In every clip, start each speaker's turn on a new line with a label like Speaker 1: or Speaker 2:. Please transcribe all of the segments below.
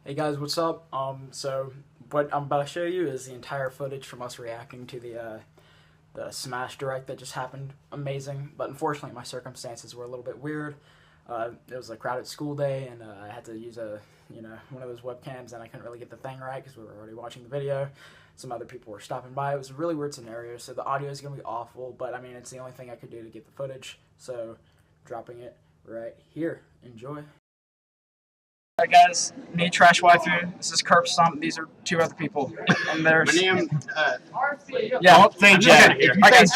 Speaker 1: Hey guys, what's up? So what I'm about to show you is the entire footage from us reacting to the Smash Direct that just happened. Amazing, but unfortunately my circumstances were a little bit weird. It was a crowded school day, and I had to use one of those webcams, and I couldn't really get the thing right because we were already watching the video. Some other people were stopping by. It was a really weird scenario, so the audio is gonna be awful. But I mean, it's the only thing I could do to get the footage. So dropping it right here. Enjoy. Alright guys, me, Trash Waifu, this is Kerp Stump, these are two other people, and there's...
Speaker 2: My name,
Speaker 1: yeah,
Speaker 2: don't say Jeff.
Speaker 1: Alright guys,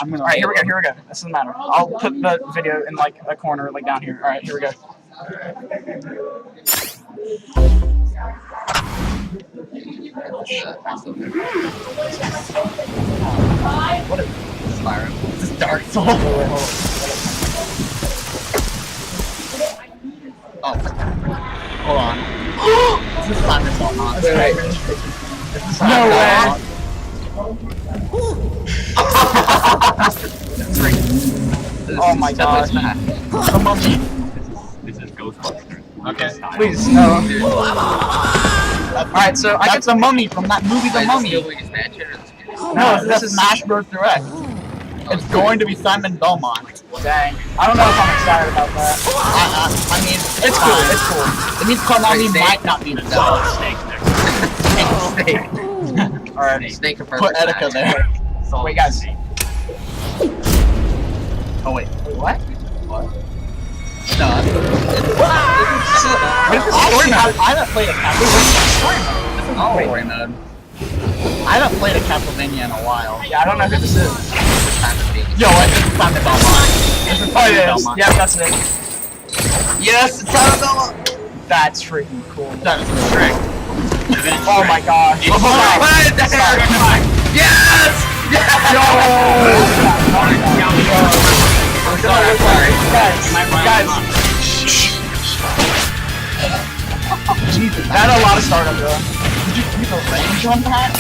Speaker 1: alright, here we go, this doesn't matter. I'll put the video in like a corner, like down here. Alright, here we go. What is this? Spyro. This is Dark Soul.
Speaker 2: Oh, hold on. This is Simon Belmont.
Speaker 1: No way! Oh my god. The mummy.
Speaker 3: This is Ghostbusters.
Speaker 2: Okay.
Speaker 1: Please, no. Alright, so I get the mummy from that movie, The Mummy. No, this is Smash Bros. Direct.
Speaker 2: It's going to be Simon Belmont.
Speaker 1: Dang. I don't know if I'm excited about that.
Speaker 2: I mean, it's cool. It's cool. It means Konami might not be the Snake.
Speaker 1: Alright.
Speaker 2: Snake put Etika there.
Speaker 1: Wait, guys.
Speaker 2: Oh wait.
Speaker 1: What?
Speaker 2: What? No. What is the story mode? I haven't played a Castlevania. Oh, story mode. I haven't played a Castlevania in a while.
Speaker 1: Yeah, I don't know who this is.
Speaker 2: Yo, it's Simon Belmont.
Speaker 1: Oh, it is. Yeah, that's it.
Speaker 2: Yes, it's Simon Belmont.
Speaker 1: That's freaking cool.
Speaker 2: That is trick.
Speaker 1: Oh my gosh.
Speaker 2: Oh my god. Yes! Yes! I'm sorry.
Speaker 1: Guys.
Speaker 2: Jesus,
Speaker 1: that had a lot of startup though.
Speaker 2: Did you keep a range on that?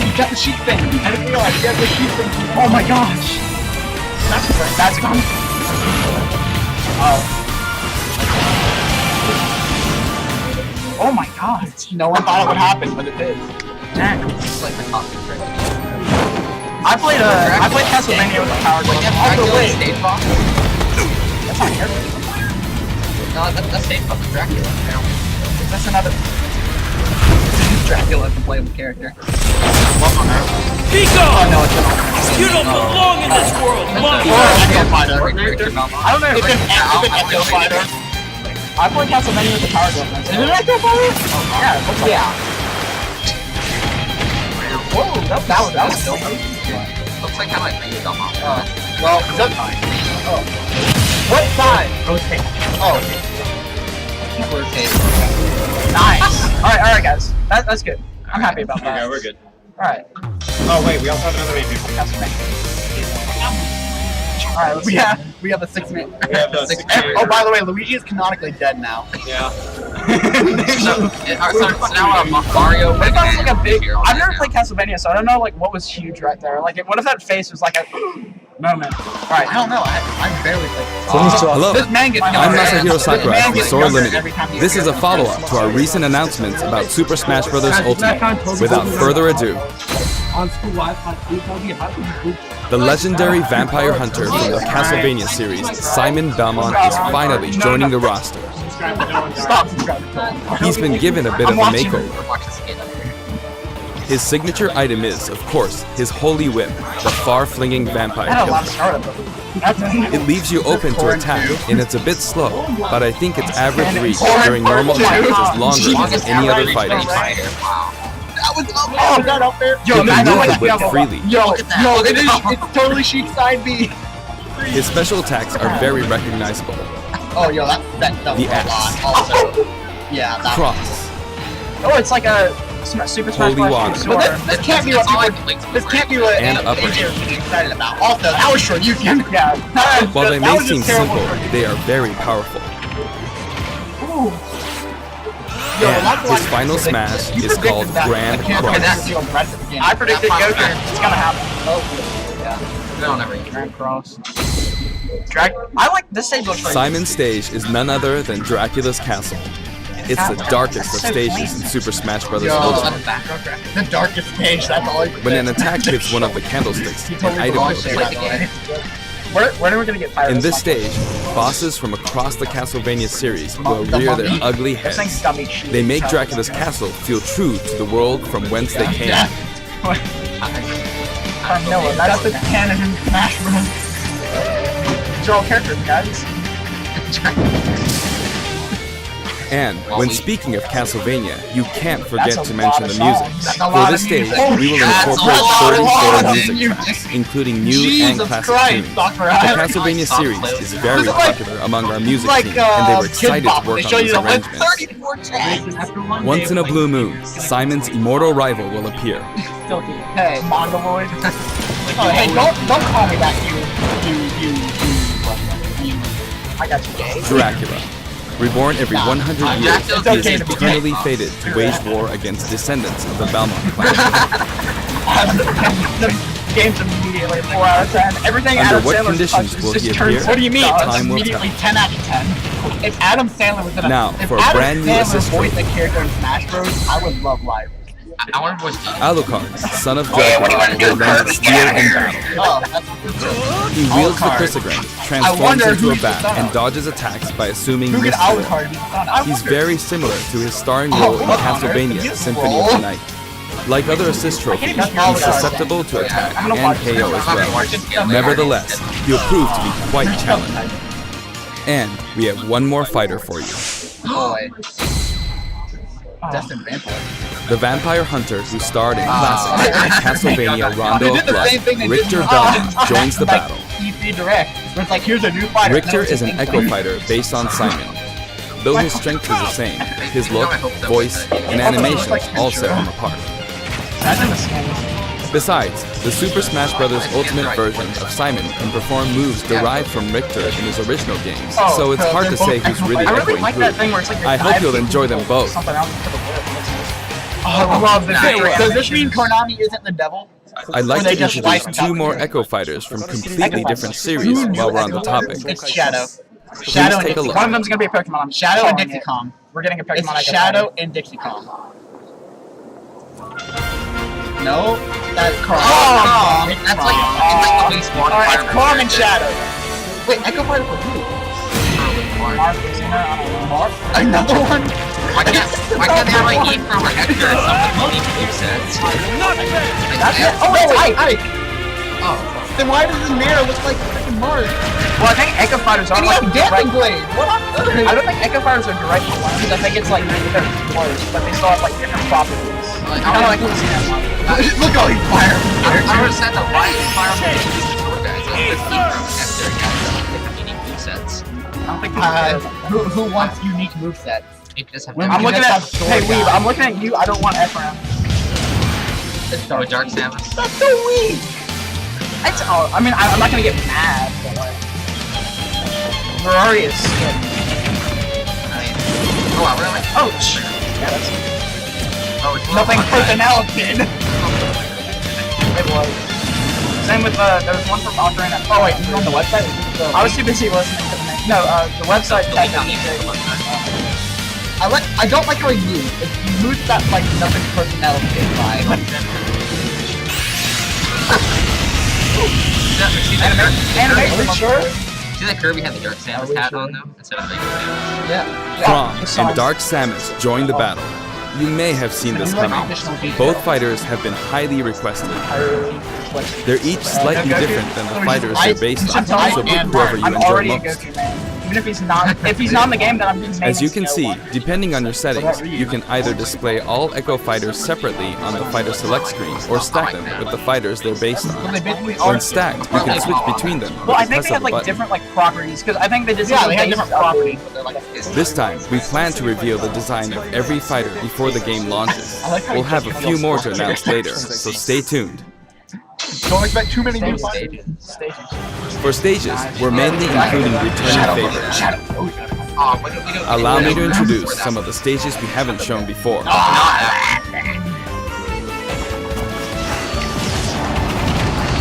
Speaker 2: You got the sheep thing. I didn't realize you had the sheep thing.
Speaker 1: Oh my gosh. That's cool. Oh my god.
Speaker 2: No one thought it would happen, but it did.
Speaker 1: Dang.
Speaker 2: It's like the top secret.
Speaker 1: I played Castlevania with a power glove.
Speaker 2: Also, wait.
Speaker 1: That's not here.
Speaker 2: No, that's Stage Boss Dracula.
Speaker 1: Is this another?
Speaker 2: Dracula is a playable character.
Speaker 4: Pico!
Speaker 2: Oh no, it's not.
Speaker 4: You don't belong in this world!
Speaker 1: I don't know if it's an Echo Fighter. I played Castlevania with a power glove.
Speaker 2: Is it an Echo Fighter?
Speaker 1: Yeah, it looks like Whoa, that was dope.
Speaker 2: Looks like how I play with Belmont.
Speaker 1: Well, zip line. Oh. What side?
Speaker 2: Rotate.
Speaker 1: Oh.
Speaker 2: Rotate.
Speaker 1: Nice. Alright, guys. That's good. I'm happy about that.
Speaker 3: Yeah, we're good.
Speaker 1: Alright.
Speaker 3: Oh wait, we also have another review.
Speaker 1: Alright,
Speaker 2: we have a 6-minute.
Speaker 3: We have the 6-minute.
Speaker 2: Oh, by the way, Luigi is canonically dead now.
Speaker 3: Yeah.
Speaker 2: So now Mario.
Speaker 1: What if that was like a big? I've never played Castlevania, so I don't know like what was huge right there. Like, what if that face was like a moment? Alright.
Speaker 2: I don't know. I barely played.
Speaker 5: Hello,
Speaker 2: This man gets
Speaker 5: I'm Masahiro Sakurai from Sword
Speaker 2: younger
Speaker 5: Limited.
Speaker 2: every time he
Speaker 5: This is a follow-up to our recent announcements about Super Smash Bros. Ultimate. Without further ado, the legendary vampire hunter from the Castlevania series, Simon Belmont, is finally joining the roster.
Speaker 1: Stop subscribing.
Speaker 5: He's been given a bit of a makeover. His signature item is, of course, his holy whip, the far-flinging vampire
Speaker 1: I had a lot
Speaker 5: killer.
Speaker 1: of startup.
Speaker 5: It leaves you open to attack, and it's a bit slow, but I think its average reach during normal attacks is longer than any other fighter's.
Speaker 2: That was up there. Oh, that up there.
Speaker 5: He can use the whip freely.
Speaker 2: Yo, it's totally Sheik side B.
Speaker 5: His special attacks are very recognizable.
Speaker 2: Oh, yo, that
Speaker 5: The
Speaker 2: was a
Speaker 5: X.
Speaker 2: lot. Also, yeah, that.
Speaker 5: Cross,
Speaker 1: Oh, it's like a Super Smash
Speaker 5: Holy
Speaker 1: Bros.
Speaker 5: water.
Speaker 2: But this can't be what people. This can't be what
Speaker 5: And upper.
Speaker 2: AJ was getting excited about. Also, that was short. You can.
Speaker 1: Yeah.
Speaker 5: while they
Speaker 1: That
Speaker 5: may
Speaker 1: was
Speaker 5: seem
Speaker 1: just terrible
Speaker 5: simple,
Speaker 1: for-
Speaker 5: they are very powerful.
Speaker 1: Ooh.
Speaker 5: And his final smash is called Grand Cross.
Speaker 1: I predicted Goku. It's gonna happen.
Speaker 2: Oh, yeah. They don't ever use
Speaker 1: Grand Cross.
Speaker 2: I like this stage looks like
Speaker 5: Simon's stage is none other than Dracula's castle. It's the darkest of stages in Super Smash Bros. Ultimate.
Speaker 2: the darkest stage. That's all.
Speaker 5: When an attack hits one of the candlesticks, an item will appear.
Speaker 2: When are we gonna get fired?
Speaker 5: In this stage, bosses from across the Castlevania series will rear their ugly heads. They make Dracula's castle feel true to the world from whence they came.
Speaker 2: Carmilla, that's the canon in Smash Bros. These are all characters, guys.
Speaker 5: And when speaking of Castlevania, you can't forget to mention the music. For this stage, we will incorporate 34 music tracks, including new and classic tunes. The Castlevania series is very popular among our music team, and they were excited to work on these arrangements. Once in a blue moon, Simon's immortal rival will appear.
Speaker 2: Hey, Mongoloid. Oh, hey, don't call me that, you. I got you, gay.
Speaker 5: Dracula. Reborn every 100 years, he is eternally fated to wage war against descendants of the Belmont clan.
Speaker 2: The game's immediately 4 out of 10. Everything
Speaker 5: Under
Speaker 2: Adam
Speaker 5: what
Speaker 2: Sandler
Speaker 5: conditions
Speaker 2: touches
Speaker 5: will
Speaker 2: just
Speaker 5: he
Speaker 2: turns.
Speaker 5: appear?
Speaker 2: What do you mean?
Speaker 5: Time will
Speaker 2: Immediately
Speaker 5: tell.
Speaker 2: 10 out of 10. If Adam Sandler was in a
Speaker 5: Now,
Speaker 2: if
Speaker 5: for a
Speaker 2: Adam
Speaker 5: brand new
Speaker 2: Sandler
Speaker 5: assist
Speaker 2: voiced
Speaker 5: trophy.
Speaker 2: a character in Smash Bros, I would love live.
Speaker 3: I want to voice
Speaker 5: Alucard, son of Dracula, will lend steel in battle.
Speaker 2: Oh, that's
Speaker 5: He wields the
Speaker 2: Alucard.
Speaker 5: Chrysagram,
Speaker 2: I
Speaker 5: transforms
Speaker 2: wonder
Speaker 5: into
Speaker 2: who
Speaker 5: a
Speaker 2: he's
Speaker 5: bat,
Speaker 2: the son
Speaker 5: and
Speaker 2: of.
Speaker 5: dodges attacks by assuming
Speaker 2: Who could
Speaker 5: mystery.
Speaker 2: Alucard be the son of?
Speaker 5: He's very similar to his starring role in Castlevania Symphony of the Night. Like other assist trophies, he's susceptible to attack and KO as well. Nevertheless, he'll prove to be quite challenging. And we have one more fighter for you.
Speaker 2: Boy. Destined Vampire.
Speaker 5: The vampire hunter who starred in classic Castlevania Rondo
Speaker 2: They
Speaker 5: of
Speaker 2: did the
Speaker 5: Blood,
Speaker 2: same thing they did
Speaker 5: Richter
Speaker 2: in-
Speaker 5: Belmont joins the
Speaker 2: like
Speaker 5: battle.
Speaker 2: E3 Direct, where it's like, here's a new fighter.
Speaker 5: Richter is an echo fighter based on Simon. Though his strength is the same, his look, voice, and animations all set him apart. Besides, the Super Smash Bros. Ultimate version of Simon can perform moves derived from Richter in his original games, so it's hard to say who's really
Speaker 2: I really
Speaker 5: echoing
Speaker 2: like
Speaker 5: who.
Speaker 2: that thing where it's like
Speaker 5: I hope you'll enjoy them both.
Speaker 2: Something else to the world. Oh, I love this. Does this mean Konami isn't the devil?
Speaker 5: I'd like
Speaker 2: Or they
Speaker 5: to
Speaker 2: just
Speaker 5: introduce
Speaker 2: wipe
Speaker 5: two
Speaker 2: out
Speaker 5: more
Speaker 2: the
Speaker 5: Echo Fighters from completely different series while we're on the topic.
Speaker 2: It's Shadow. Shadow and
Speaker 5: take a
Speaker 2: Dixie.
Speaker 5: look.
Speaker 2: One of them's gonna be a Pokemon. Shadow and Dixie Kong. We're getting a Pokemon. It's Shadow and Dixie Kong. No, that's Kong.
Speaker 3: Oh, that's like the police one.
Speaker 2: Alright, it's Kong and Shadow.
Speaker 6: Wait, Echo Fighter for who?
Speaker 2: Mark, isn't there? I don't know. Mark? Another one?
Speaker 3: Why can't they have like eat from Hector or something? Only 2 cents.
Speaker 2: That's it. Oh, wait, Ike.
Speaker 6: Oh.
Speaker 2: Then why does his mirror look like freaking Mark? Well, I think Echo Fighters are
Speaker 6: And he
Speaker 2: like
Speaker 6: has Dancing Blade! What on earth?
Speaker 2: I don't think Echo Fighters are direct ones. I think it's like they're close, but they still have like different properties.
Speaker 3: Like,
Speaker 2: I don't like to see that one. Look all these fire.
Speaker 3: I would have said the white fire from the tour guys. Like, the eat from Hector and eating 2 cents.
Speaker 2: I don't think
Speaker 6: Who wants unique movesets?
Speaker 3: You just have
Speaker 2: I'm looking at.
Speaker 6: Sword
Speaker 2: Hey, Weeb,
Speaker 6: guy.
Speaker 2: I'm looking at you. I don't want Ephraim.
Speaker 6: It's
Speaker 3: with Dark Samus.
Speaker 2: That's so weak. It's. Oh, I mean, I'm not gonna get mad, but like. Ferrari is skin.
Speaker 3: Oh, wow, really?
Speaker 2: Oh, yeah, that's.
Speaker 3: Oh, it's
Speaker 2: Nothing
Speaker 3: okay.
Speaker 2: personnel, kid. It was. Same with there was one from Ocarina. Oh wait, you on the website? I was too busy listening to the name. No, the website. I don't like how he moves. He moves that like nothing personnel kid vibe. Animation, sure.
Speaker 3: See that Kirby had the Dark Samus hat on though? Instead of like Samus.
Speaker 2: Yeah.
Speaker 5: Chrom and Dark Samus join the battle. You may have seen this coming. Both fighters have been highly requested. They're each slightly different than the fighters they're based on, so pick whoever you
Speaker 2: I'm
Speaker 5: enjoy
Speaker 2: already a
Speaker 5: most.
Speaker 2: Goku man. Even if he's not in the game, then I'm just
Speaker 5: As you can see, depending on your settings, you can either display all Echo Fighters separately on the fighter select screen, or stack them with the fighters they're based on. When stacked, you can switch between them with
Speaker 2: Well, I
Speaker 5: the
Speaker 2: think
Speaker 5: press
Speaker 2: they
Speaker 5: of
Speaker 2: had
Speaker 5: a
Speaker 2: like
Speaker 5: button.
Speaker 2: different like properties because I think they just
Speaker 6: they had different properties.
Speaker 5: This time, we plan to reveal the design of every fighter before the game launches. We'll have a few more to announce later, so stay tuned.
Speaker 6: Don't expect too many new
Speaker 2: stages.
Speaker 5: For stages, we're mainly including returning favorites.
Speaker 3: Oh, we don't
Speaker 5: Allow me to introduce some of the stages we haven't shown before.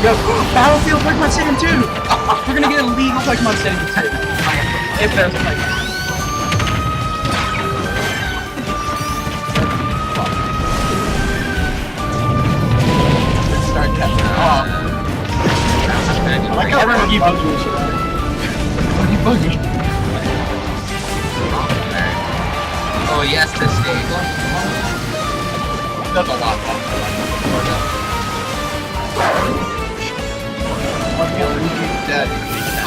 Speaker 2: Yo, Battlefield Pokemon Stadium 2! We're gonna get a legal Pokemon Stadium 2. If there's a Pokemon. Start catching up. I like how everyone keep bugging shit. Boogie boogie.
Speaker 3: Oh yes, this stage.
Speaker 2: That's a lot.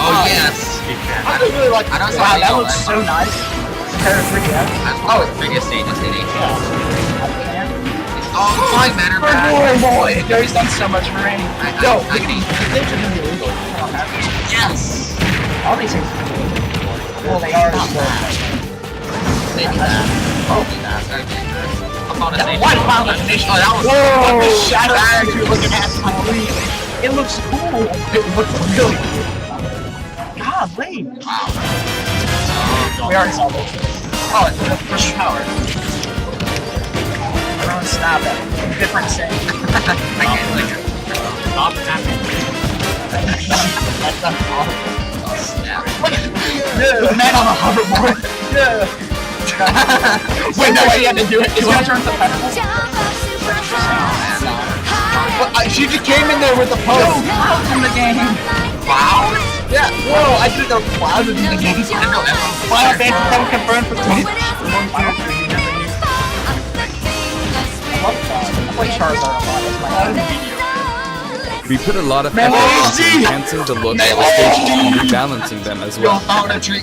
Speaker 3: Oh yes.
Speaker 2: I don't really like.
Speaker 3: I don't
Speaker 2: Wow, that
Speaker 3: know,
Speaker 2: looks
Speaker 3: right?
Speaker 2: so nice. Compare to 3DS.
Speaker 3: Oh, it's previous stages in HD.
Speaker 2: Yeah.
Speaker 3: Oh, flying matter
Speaker 2: Boy,
Speaker 3: back.
Speaker 2: boy, yo, he's done so much for me. Yo,
Speaker 3: I can eat.
Speaker 2: the things are gonna be illegal.
Speaker 3: Yes.
Speaker 2: All these things are gonna be illegal. Well, they are.
Speaker 3: Maybe that. Oh, that's very dangerous. I'm on a station.
Speaker 2: What Final Destination?
Speaker 3: Oh, that was.
Speaker 2: Whoa! The shadow you're looking at is unreal. It looks cool. It looks really cool. Golly.
Speaker 3: Wow.
Speaker 2: We already saw this. Oh, it's the first power. Everyone stop it. Different thing.
Speaker 3: I can't like it.
Speaker 2: Stop happening. That's not awesome.
Speaker 3: Oh, snap.
Speaker 2: Yeah, the man on a hoverboard. Yeah. Wait, no, she had to do it. It's gonna turn to pedal. She just came in there with the pose. Clouds in the game.
Speaker 3: Wow.
Speaker 2: Yeah. Whoa, I didn't know clouds in the game.
Speaker 3: I didn't know everyone.
Speaker 2: Final Fantasy 7 confirmed for 20. I play Charizard a lot. That's my
Speaker 5: We put a lot of
Speaker 2: Melee
Speaker 5: effort into
Speaker 2: HD.
Speaker 5: enhancing the look of the stages and rebalancing them as well.
Speaker 3: Found a tree.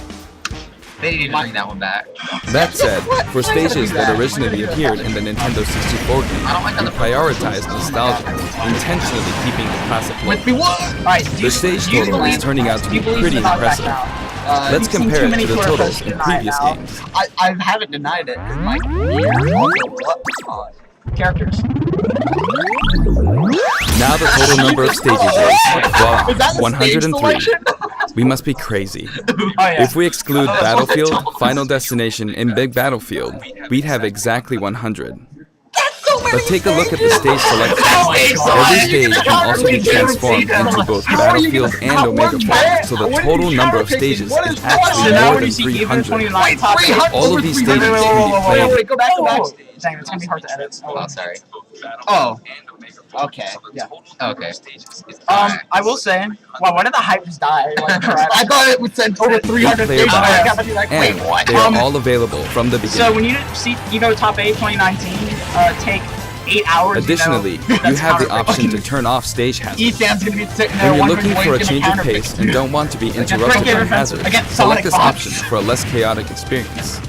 Speaker 3: They need to bring that one back.
Speaker 5: That said, for stages that originally appeared in the Nintendo 64 game, we prioritized nostalgia, intentionally keeping the classic look.
Speaker 2: With me what? Alright,
Speaker 5: The stage total is turning out to be pretty impressive. Let's compare it to the totals in previous games.
Speaker 2: I haven't denied it. My characters.
Speaker 5: Now the total number of stages is, voila,
Speaker 2: Is that the
Speaker 5: 103.
Speaker 2: stage selection?
Speaker 5: We must be crazy.
Speaker 2: Oh yeah.
Speaker 5: If we exclude Battlefield, Final Destination, and Big Battlefield, we'd have exactly 100. But take a look at the stage selection. Every stage can also be transformed into both Battlefield and Omega Form, so the total number of stages is actually more than 300. All of these stages can be played.
Speaker 2: Wait, go back to backstage. Dang, it's gonna be hard to edit.
Speaker 3: Oh, sorry.
Speaker 2: Oh. Okay. Yeah.
Speaker 3: Okay.
Speaker 2: I will say, wow, when did the hype just die? Like, I thought it would send over 300
Speaker 5: Player
Speaker 2: stages. I gotta be like, wait,
Speaker 5: And
Speaker 2: what?
Speaker 5: they are all available from the
Speaker 2: So
Speaker 5: beginning.
Speaker 2: when you see Evo Top 8 2019, take 8 hours.
Speaker 5: Additionally, you have the option to turn off stage hazards.
Speaker 2: Ethan's gonna be sitting there
Speaker 5: When you're
Speaker 2: wondering
Speaker 5: looking
Speaker 2: what
Speaker 5: for a
Speaker 2: he's
Speaker 5: change
Speaker 2: gonna
Speaker 5: of pace and don't want to be interrupted by hazards, select this option for a less chaotic experience.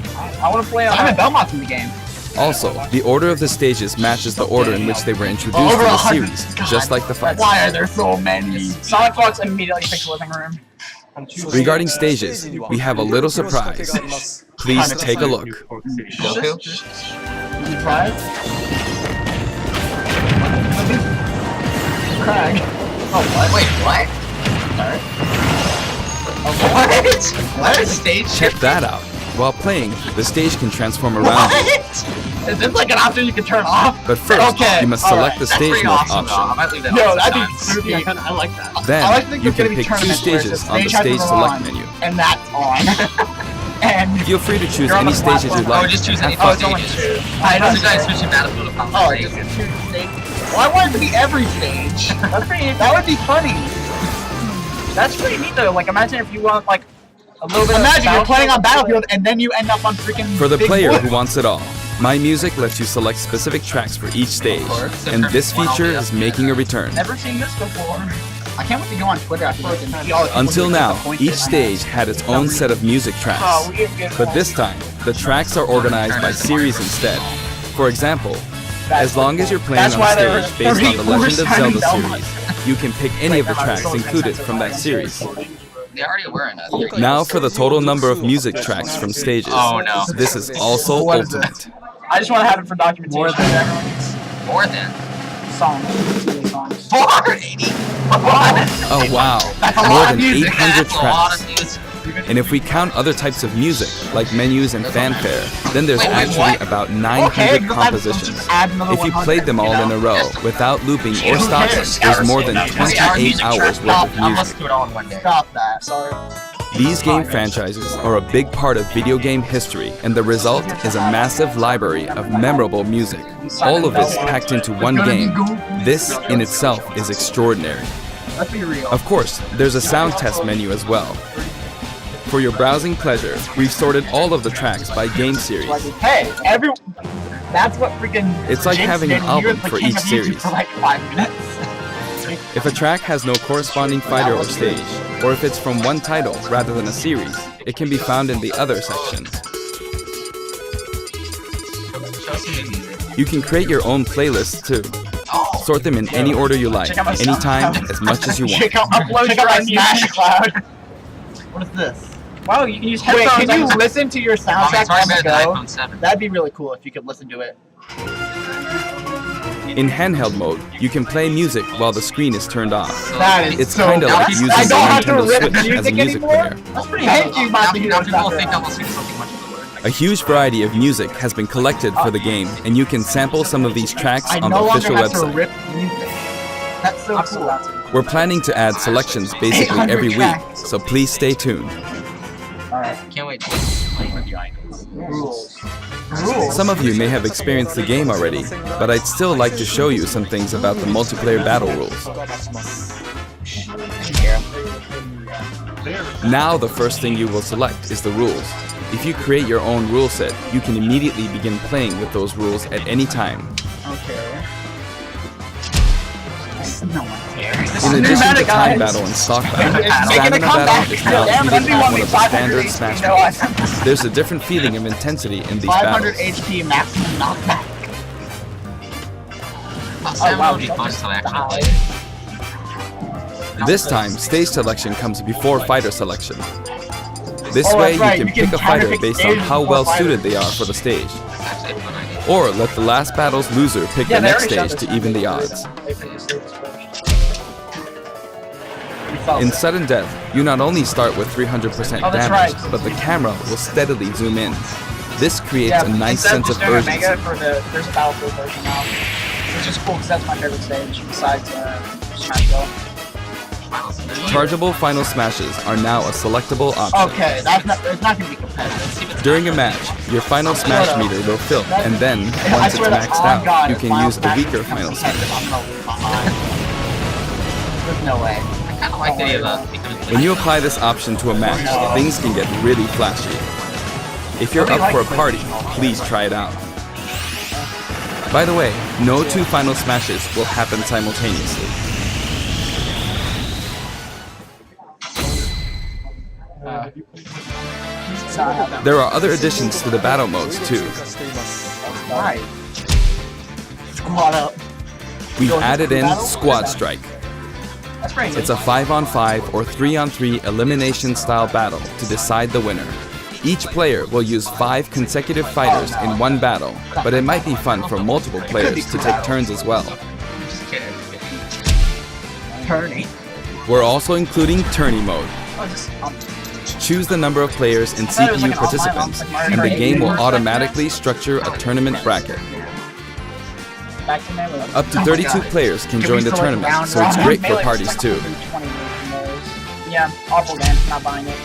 Speaker 2: I want to play. Simon Belmont's in the game.
Speaker 5: Also, the order of the stages matches the order in which they were introduced in
Speaker 2: Over
Speaker 5: the
Speaker 2: 100.
Speaker 5: series, just like the fights.
Speaker 2: Why are there so many? Sonic Fox immediately picks living room.
Speaker 5: Regarding stages, we have a little surprise. Please take a look.
Speaker 3: Goku?
Speaker 2: Surprise? Craig.
Speaker 3: Oh, what? Wait, what? What? What? Stage
Speaker 5: Check that out. While playing, the stage can transform around you.
Speaker 2: What? Is this like an option you can turn off?
Speaker 5: But first, you must select the
Speaker 3: That's
Speaker 5: stage
Speaker 3: pretty
Speaker 5: mode
Speaker 3: awesome, though. I
Speaker 5: option.
Speaker 3: might leave that
Speaker 2: Yo,
Speaker 3: on
Speaker 2: that'd be
Speaker 3: sometimes.
Speaker 2: creepy. I like that. I like
Speaker 5: Then,
Speaker 2: to think
Speaker 5: you
Speaker 2: there's gonna
Speaker 5: can
Speaker 2: be
Speaker 5: pick two
Speaker 2: tournaments where
Speaker 5: stages
Speaker 2: the
Speaker 5: on the
Speaker 2: stage has
Speaker 5: stage
Speaker 2: to
Speaker 5: select
Speaker 2: run,
Speaker 5: menu.
Speaker 2: and that's on. And
Speaker 5: Feel free to choose
Speaker 2: You're on
Speaker 5: any
Speaker 2: the
Speaker 5: stages you
Speaker 2: platform.
Speaker 3: Oh,
Speaker 5: like.
Speaker 3: just choose any
Speaker 2: oh,
Speaker 3: two
Speaker 2: it's only
Speaker 3: stages.
Speaker 2: two. I don't
Speaker 3: So you guys switch to Battlefield to Final
Speaker 2: Oh,
Speaker 3: Stage.
Speaker 2: it's two stages. Well, I want it to be every stage. That would be funny. That's pretty neat though. Like, imagine if you want like a little bit. Imagine you're playing on Battlefield and then you end up on freaking.
Speaker 5: For the
Speaker 2: Big
Speaker 5: player
Speaker 2: Woods.
Speaker 5: who wants it all, My Music lets you select specific tracks for each stage, and this feature is making a return.
Speaker 2: Never seen this before. I can't wait to go on Twitter afterwards and see all the people
Speaker 5: Until
Speaker 2: who
Speaker 5: now,
Speaker 2: disappointed
Speaker 5: each
Speaker 2: in my
Speaker 5: stage had its own set of music
Speaker 2: Oh,
Speaker 5: tracks.
Speaker 2: we didn't get
Speaker 5: But
Speaker 2: one.
Speaker 5: this time, the tracks are organized by series instead. For example, as long as you're playing
Speaker 2: That's
Speaker 5: on
Speaker 2: why
Speaker 5: a
Speaker 2: there
Speaker 5: stage
Speaker 2: were
Speaker 5: based on the
Speaker 2: 34
Speaker 5: Legend of
Speaker 2: Simon
Speaker 5: Zelda
Speaker 2: Belmonts.
Speaker 5: series, you can pick any of the tracks included from that series.
Speaker 3: They already were in that.
Speaker 5: Now for the total number of music tracks from stages.
Speaker 3: Oh, no.
Speaker 5: This is also
Speaker 2: What is this?
Speaker 5: ultimate.
Speaker 2: I just want to have it for documentation. More than everyone's
Speaker 3: More than
Speaker 2: songs.
Speaker 3: 480.
Speaker 5: Oh wow,
Speaker 2: That's a
Speaker 5: more
Speaker 2: lot
Speaker 5: than
Speaker 2: of music.
Speaker 5: 800
Speaker 3: That's a lot of
Speaker 5: tracks.
Speaker 3: music.
Speaker 5: And if we count other types of music, like menus and fanfare, then there's actually about 900 compositions. If you played them all in a row, without looping or stopping, there's more than 28 hours worth of
Speaker 2: I'll
Speaker 5: music.
Speaker 2: listen to it all in one day. Stop that. Sorry.
Speaker 5: These game franchises are a big part of video game history, and the result is a massive library of memorable music. All of this packed into one game. This, in itself, is extraordinary.
Speaker 2: Let's be real.
Speaker 5: Of course, there's a sound test menu as well. For your browsing pleasure, we've sorted all of the tracks by game series.
Speaker 2: Hey, that's what freaking.
Speaker 5: It's like
Speaker 2: Jinx
Speaker 5: having
Speaker 2: did.
Speaker 5: an
Speaker 2: He
Speaker 5: album
Speaker 2: was the
Speaker 5: for
Speaker 2: king
Speaker 5: each
Speaker 2: of YouTube
Speaker 5: series.
Speaker 2: For like 5 minutes.
Speaker 5: If a track has no corresponding fighter or stage, or if it's from one title rather than a series, it can be found in the other section. You can create your own playlists too. Sort them in any order you like, anytime, as much as you want.
Speaker 2: Check out my Smash Cloud. What is this? Wow, you can use headphones. Wait, can you listen to your soundtrack on the go? That'd be really cool if you could listen to it.
Speaker 5: In handheld mode, you can play music while the screen is turned off.
Speaker 2: That is
Speaker 5: It's
Speaker 2: so
Speaker 5: kinda like
Speaker 2: nice.
Speaker 5: using
Speaker 2: I
Speaker 5: the
Speaker 2: don't have to
Speaker 5: Nintendo
Speaker 2: rip
Speaker 5: Switch as a
Speaker 2: music
Speaker 5: music
Speaker 2: anymore.
Speaker 5: player.
Speaker 2: That's pretty Thank you,
Speaker 3: Now people will think I'm listening to something much cooler.
Speaker 5: A huge variety of music has been collected for the game, and you can sample some of these tracks
Speaker 2: I
Speaker 5: on
Speaker 2: no
Speaker 5: the
Speaker 2: longer
Speaker 5: official
Speaker 2: have to
Speaker 5: website.
Speaker 2: rip music. That's so cool.
Speaker 5: We're planning to add selections basically
Speaker 2: 800
Speaker 5: every week,
Speaker 2: tracks.
Speaker 5: so please stay tuned.
Speaker 2: Alright.
Speaker 3: Can't wait to play with the icons.
Speaker 2: Rules.
Speaker 5: Some of you may have experienced the game already, but I'd still like to show you some things about the multiplayer battle rules. Now the first thing you will select is the rules. If you create your own rule set, you can immediately begin playing with those rules at any time.
Speaker 2: Okay. No one cares.
Speaker 5: In addition to time battle and stock battle, stamina battle is now treated as one of the standard Smash moves. There's a different feeling of intensity in these
Speaker 2: 500
Speaker 5: battles.
Speaker 2: HP maximum knockback.
Speaker 3: Stamina would be fun until I actually play it.
Speaker 5: This time, stage selection comes before fighter selection. This
Speaker 2: Oh,
Speaker 5: way,
Speaker 2: that's right,
Speaker 5: you
Speaker 2: you
Speaker 5: can
Speaker 2: can
Speaker 5: pick a fighter
Speaker 2: counterpick
Speaker 5: based on
Speaker 2: stages
Speaker 5: how
Speaker 2: before
Speaker 5: well suited
Speaker 2: fighters.
Speaker 5: they are for the stage.
Speaker 3: That's actually a fun idea.
Speaker 5: Or let the last battle's loser pick
Speaker 2: Yeah,
Speaker 5: the
Speaker 2: they
Speaker 5: next
Speaker 2: already showed
Speaker 5: stage
Speaker 2: this.
Speaker 5: to even the odds.
Speaker 2: Oh.
Speaker 5: In sudden death, you not only start with 300%
Speaker 2: Oh, that's
Speaker 5: damage,
Speaker 2: right.
Speaker 5: but the camera will steadily zoom in. This creates a nice
Speaker 2: instead of
Speaker 5: sense of
Speaker 2: just doing
Speaker 5: urgency.
Speaker 2: Omega for there's a Battlefield version now. Which is cool because that's my favorite stage besides Smashdown.
Speaker 5: Chargeable final smashes are now a selectable option.
Speaker 2: Okay, it's not going to be competitive.
Speaker 5: During a match, your final smash meter will fill, and then,
Speaker 2: I
Speaker 5: once it's
Speaker 2: swear that
Speaker 5: maxed
Speaker 2: on
Speaker 5: out,
Speaker 2: God,
Speaker 5: you
Speaker 2: if
Speaker 5: can
Speaker 2: Final
Speaker 5: use a
Speaker 2: Smash
Speaker 5: weaker
Speaker 2: becomes
Speaker 5: final smash.
Speaker 2: competitive, I'm gonna leave behind. There's no way.
Speaker 3: I kind of like the idea of becoming.
Speaker 5: When you apply this option to a match, things can get really flashy. If you're up for a party, please try it out. By the way, no two final smashes will happen simultaneously. There are other additions to the battle modes too.
Speaker 2: Right. Squad up.
Speaker 5: We've added in Squad Strike.
Speaker 2: That's pretty
Speaker 5: It's a 5-on-5 or 3-on-3 elimination style battle to decide the winner. Each player will use 5 consecutive fighters in one battle, but it might be fun for multiple players to take turns as well.
Speaker 2: Tourney.
Speaker 5: We're also including Tourney mode. Choose the number of players and CPU participants, and the game will automatically structure a tournament bracket. Up to 32 players can join the tournament, so it's great for parties too.
Speaker 2: Yeah, awful game, not buying it.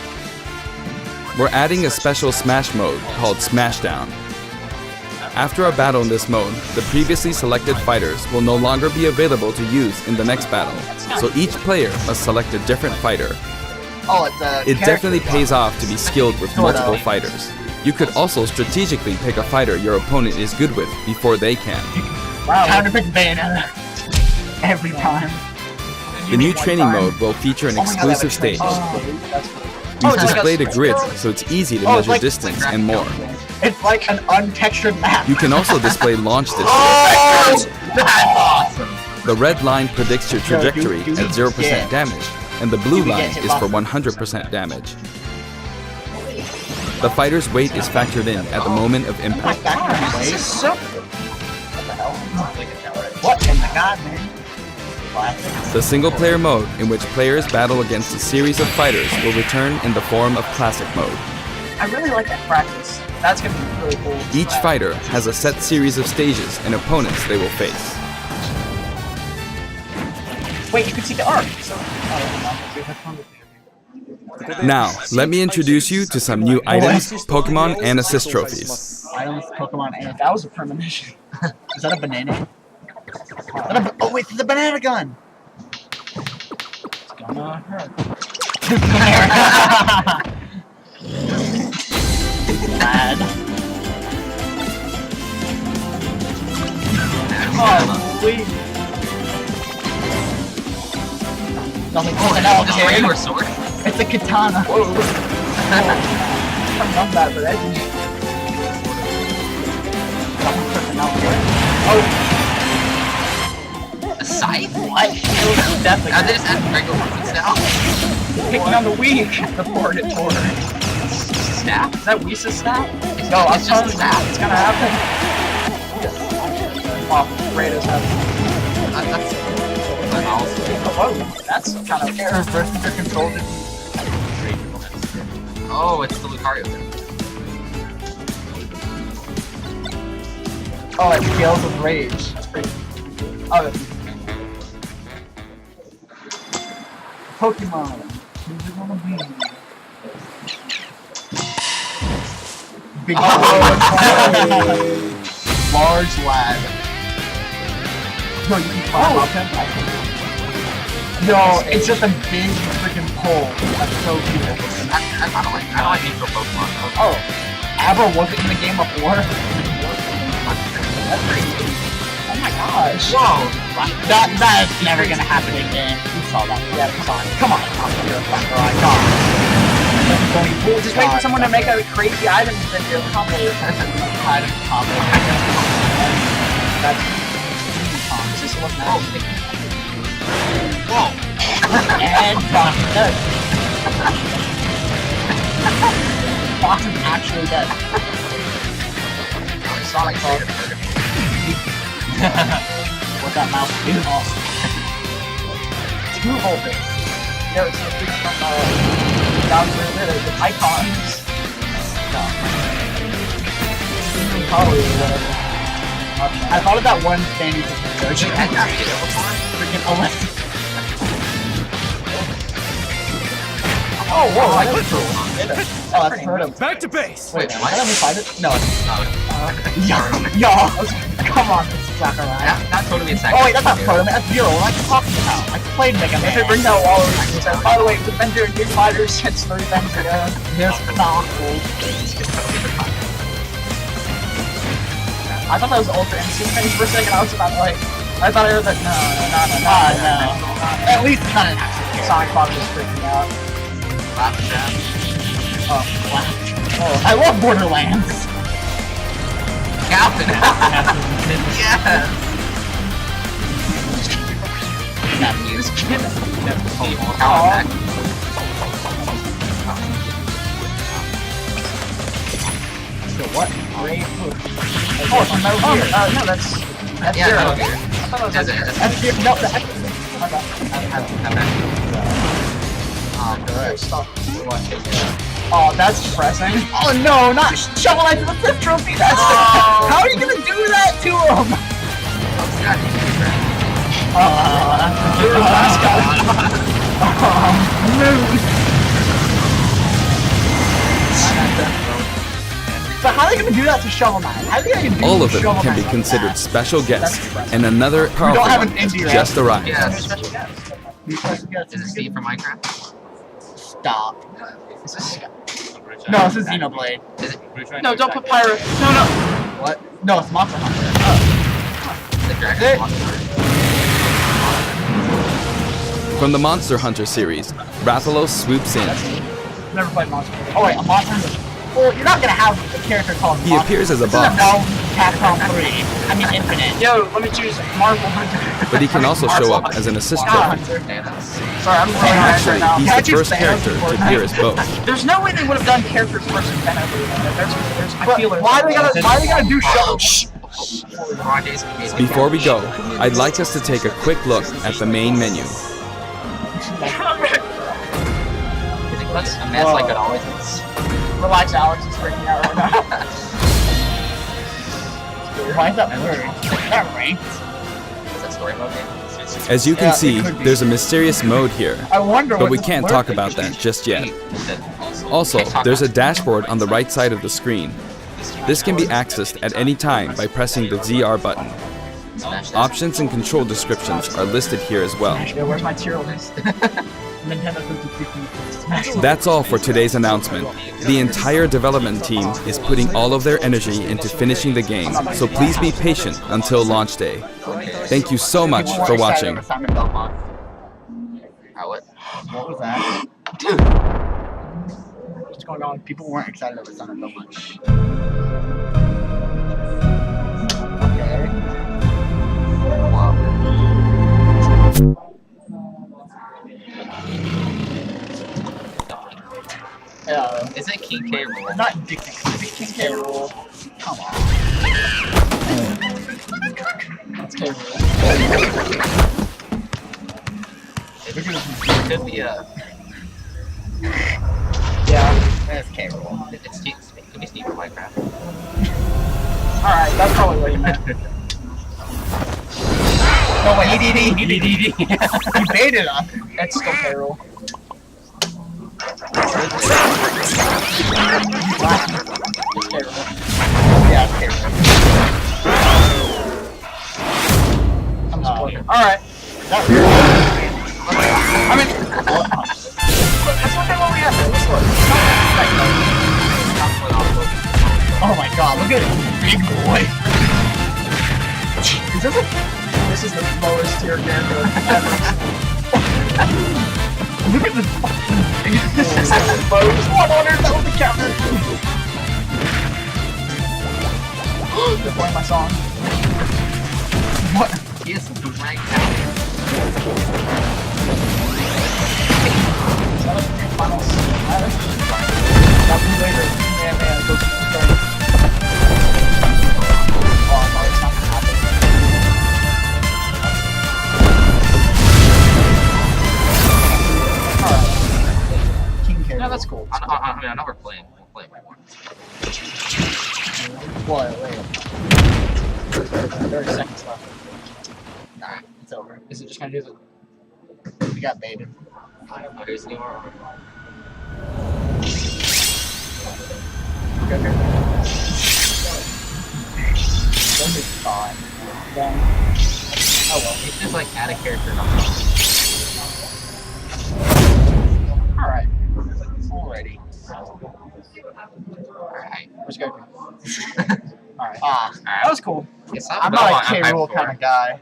Speaker 5: We're adding a special Smash mode called Smashdown. After a battle in this mode, the previously selected fighters will no longer be available to use in the next battle, so each player must select a different fighter.
Speaker 2: Oh, it's a
Speaker 5: It definitely pays off to be skilled with multiple fighters. You could also strategically pick a fighter your opponent is good with before they can.
Speaker 2: Wow, counterpick Bayonetta. Every time.
Speaker 5: The new training mode will feature an exclusive stage. We've displayed a grid so it's easy to measure distance and more.
Speaker 2: It's like an untextured map.
Speaker 5: You can also display launch distance.
Speaker 2: Oh, that's awesome.
Speaker 5: The red line predicts your trajectory at 0% damage, and the blue line is for 100% damage. The fighter's weight is factored in at the moment of impact.
Speaker 2: What in the god, man?
Speaker 5: The single-player mode, in which players battle against a series of fighters, will return in the form of Classic mode.
Speaker 2: I really like that practice. That's gonna be really cool.
Speaker 5: Each fighter has a set series of stages and opponents they will face.
Speaker 2: Wait, you can see the arc. So,
Speaker 5: Now, let me introduce you to some new items, Pokemon, and assist trophies.
Speaker 6: Items, Pokemon, and
Speaker 2: that was a premonition.
Speaker 6: is that a banana? Oh wait, it's a banana gun.
Speaker 2: It's gonna hurt. Bad. Oh, please. Nothing.
Speaker 3: Oh, and now just regular sword.
Speaker 2: It's a katana. Whoa. I'm not bad for that. Oh.
Speaker 3: A scythe?
Speaker 2: What? Definitely.
Speaker 3: Now they just add regular weapons now.
Speaker 2: Picking on the weak. The Fortitude.
Speaker 3: Staff?
Speaker 2: Is that Whisa's staff?
Speaker 3: No,
Speaker 2: I'm
Speaker 3: it's just a
Speaker 2: telling you,
Speaker 3: staff.
Speaker 2: it's gonna happen. Oh, Kratos has.
Speaker 3: That's my mouse.
Speaker 2: Whoa, that's kind of reverse your control.
Speaker 3: Oh, it's the Lucario thing.
Speaker 2: Oh, it scales with rage. That's pretty. Oh, it's Pokemon. Who's it gonna be? Big
Speaker 6: Large lad.
Speaker 2: No, you can climb up him. No, it's just a big freaking pole. That's so cute.
Speaker 3: I don't like neutral Pokemon.
Speaker 2: Oh, Abra wasn't in the game before. That's crazy. Oh my gosh.
Speaker 3: Whoa!
Speaker 2: That's never gonna happen again. You saw that. Yeah, come on. Come on. Just wait for someone to make a crazy item and then you'll combo.
Speaker 6: Item combo.
Speaker 2: That's just look nice.
Speaker 3: Whoa!
Speaker 2: And Fox is dead. Fox is actually dead.
Speaker 3: Sonic Sonic.
Speaker 2: What that mouse do? Two voltage. Yo, it's a big from down to the icons. No. Probably whatever. I thought of that one thing you just freaking Alessi. Oh, whoa, I could throw it. Oh, that's heard of.
Speaker 4: Back to base.
Speaker 2: Wait, why don't we find it? No, it's yeah. Come on, this is Sakurai.
Speaker 3: That's totally a second.
Speaker 2: Oh wait, that's not Proto Man, that's Zero. What am I talking about? I played Mega Man. If it brings out Waller, by the way, we've been doing new fighters since 3 things ago. This is not cool. I thought that was Ultra Instinct things for a second. I was about to I thought I heard that. No. At least kind of Sonic Fox is freaking out. Oh, I love Borderlands.
Speaker 3: Captain. Yes. Nephew's kid.
Speaker 2: What? Great. Oh, it's Metal Gear. No, that's Zero.
Speaker 3: Metal Gear.
Speaker 2: I thought it was
Speaker 3: That's
Speaker 2: F-Zero. No, the F. Oh, that's depressing. Oh no, not Shovel Knight to the 5th trophy! That's how are you gonna do that to him? You're a mascot. So how are they gonna do that to Shovel Knight? How are they gonna do
Speaker 5: All of them
Speaker 2: Shovel
Speaker 5: can be
Speaker 2: Knight
Speaker 5: considered
Speaker 2: like that?
Speaker 5: special guests, and another powerful
Speaker 2: have an
Speaker 5: one has
Speaker 2: indie
Speaker 5: just arrived.
Speaker 3: Yes.
Speaker 2: Special guest.
Speaker 3: Is it Steve from Minecraft?
Speaker 2: Stop.
Speaker 3: Is this
Speaker 2: No, this is Xenoblade.
Speaker 3: Is it
Speaker 2: No, don't put Pyro. No. What? No, it's Monster Hunter.
Speaker 3: the Dragon Monster?
Speaker 5: From the Monster Hunter series, Rathalos swoops in.
Speaker 2: Never played Monster Hunter. Oh wait, a Monster Hunter. Well, you're not gonna have a character called
Speaker 5: He
Speaker 2: Monster.
Speaker 5: appears as a
Speaker 2: This isn't
Speaker 5: boss,
Speaker 2: Capcom 3. I mean Infinite. Yo, let me choose Marvel Hunter.
Speaker 5: but he can also show up as an assist trophy.
Speaker 2: Sorry, I'm really hard right
Speaker 5: Actually,
Speaker 2: now.
Speaker 5: he's
Speaker 2: Can I
Speaker 5: the
Speaker 2: choose
Speaker 5: first
Speaker 2: Thanos
Speaker 5: character
Speaker 2: before
Speaker 5: to
Speaker 2: that?
Speaker 5: appear as both.
Speaker 2: There's no way they would have done characters first and then everything. I feel it. Why are they gonna do show?
Speaker 5: Before we go, I'd like us to take a quick look at the main menu.
Speaker 3: That's a mess like it always is.
Speaker 2: Relax, Alex is freaking out right now. Why is that blurry? Is that ranked?
Speaker 3: Is that story mode game?
Speaker 5: As you can see, there's a mysterious mode here,
Speaker 2: I wonder
Speaker 5: but
Speaker 2: what
Speaker 5: we
Speaker 2: this
Speaker 5: can't
Speaker 2: blur
Speaker 5: talk
Speaker 2: thing
Speaker 5: about
Speaker 2: is.
Speaker 5: that just yet. Also, there's a dashboard on the right side of the screen. This can be accessed at any time by pressing the ZR button. Options and control descriptions are listed here as well.
Speaker 2: Yeah, where's my tier list? Nintendo 50.
Speaker 5: That's all for today's announcement. The entire development team is putting all of their energy into finishing the game, so please be patient until launch day. Thank you so much for watching.
Speaker 6: What was that?
Speaker 2: What's going on?
Speaker 6: People weren't excited about Sonic so much.
Speaker 2: Okay. Yeah.
Speaker 3: Is it King k.rool?
Speaker 2: Not addicted. It's k.rool. Come on. That's k.rool.
Speaker 3: It could be a.
Speaker 2: Yeah.
Speaker 6: That's k.rool.
Speaker 3: It could be Steve from Minecraft.
Speaker 2: Alright, that's probably what you meant.
Speaker 6: No, but he baited us.
Speaker 2: That's still k.rool.
Speaker 6: Yeah, it's k.rool.
Speaker 2: I'm just playing. Alright. I mean, that's what they want me after. Let's look.
Speaker 6: Oh my god, look at it, big boy.
Speaker 2: This is the lowest tier character ever.
Speaker 6: Look at this fucking big
Speaker 2: This is the lowest 100. That was the counter. They're playing my song.
Speaker 6: What?
Speaker 3: He is right
Speaker 2: Finals. That'll be later. Man, go to the third. Oh, no, it's not gonna happen. Alright. King K. Yeah, that's cool.
Speaker 3: I mean, I know we're playing right more.
Speaker 2: Boy, wait. 30 seconds left.
Speaker 6: Nah, it's over.
Speaker 2: Is it just gonna do the...
Speaker 6: We got baited.
Speaker 3: Oh, here's the door.
Speaker 2: Okay. This is fine. Then... Oh well.
Speaker 3: It's just like add a character.
Speaker 2: Alright.
Speaker 6: Already.
Speaker 3: Alright.
Speaker 2: Let's go. Alright.
Speaker 6: Ah,
Speaker 2: That was cool.
Speaker 3: It's
Speaker 2: I'm not a k.rool kind of guy.